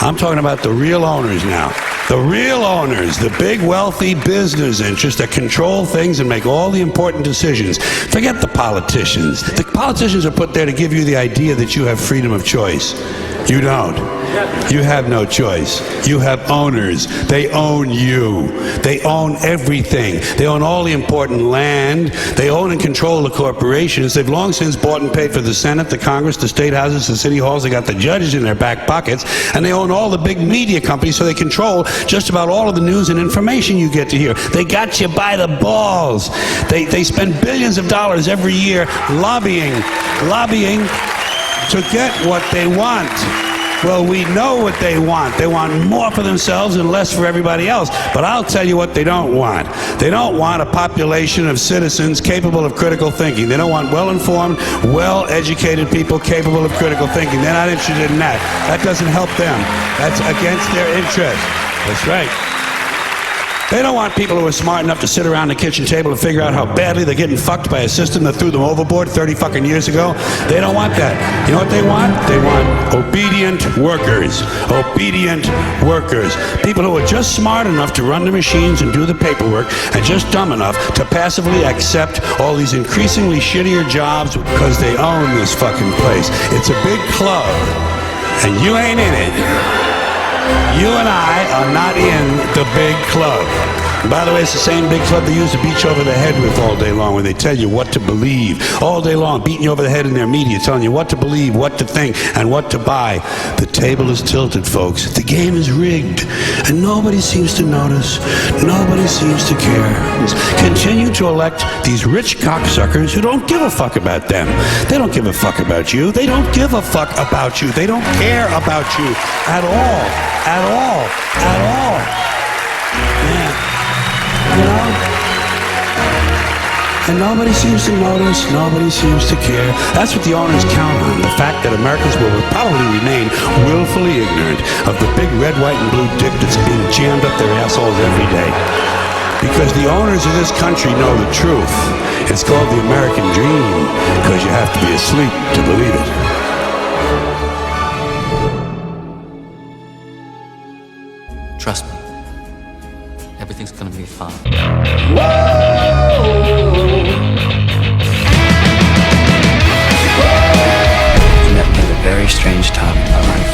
I'm talking about the real owners now. The real owners, the big wealthy business interests that control things and make all the important decisions. Forget the politicians. The politicians are put there to give you the idea that you have freedom of choice. You don't. You have no choice. You have owners. They own you. They own everything. They own all the important land. They own and control the corporations. They've long since bought and paid for the Senate, the Congress, the state houses, the city halls. They got the judges in their back pockets. And they own all the big media companies, so they control just about all of the news and information you get to hear. They got you by the balls. They spend billions of dollars every year lobbying to get what they want. Well, we know what they want. They want more for themselves and less for everybody else. But I'll tell you what they don't want. They don't want a population of citizens capable of critical thinking. They don't want well-informed, well-educated people capable of critical thinking. They're not interested in that. That doesn't help them. That's against their interest. That's right. They don't want people who are smart enough to sit around the kitchen table and figure out how badly they're getting fucked by a system that threw them overboard 30 fucking years ago. They don't want that. You know what they want? They want obedient workers. Obedient workers. People who are just smart enough to run the machines and do the paperwork and just dumb enough to passively accept all these increasingly shittier jobs because they own this fucking place. It's a big club, and you ain't in it. You and I are not in the big club. And by the way, it's the same big club they use to beat you over the head with all day long when they tell you what to believe. All day long, beating you over the head in their media, telling you what to believe, what to think, and what to buy. The table is tilted, folks. The game is rigged. And nobody seems to notice. Nobody seems to care. Continue to elect these rich cocksuckers who don't give a fuck about them. They don't give a fuck about you. They don't give a fuck about you. They don't care about you at all. At all. At all. Yeah. You know? And nobody seems to notice, nobody seems to care. That's what the owners count on, the fact that Americans will probably remain willfully ignorant of the big red, white, and blue dick that's being jammed up their assholes every day. Because the owners of this country know the truth. It's called the American dream, because you have to be asleep to believe it. Trust me. Everything's gonna be fine. Whoa! You met me at a very strange time in my life.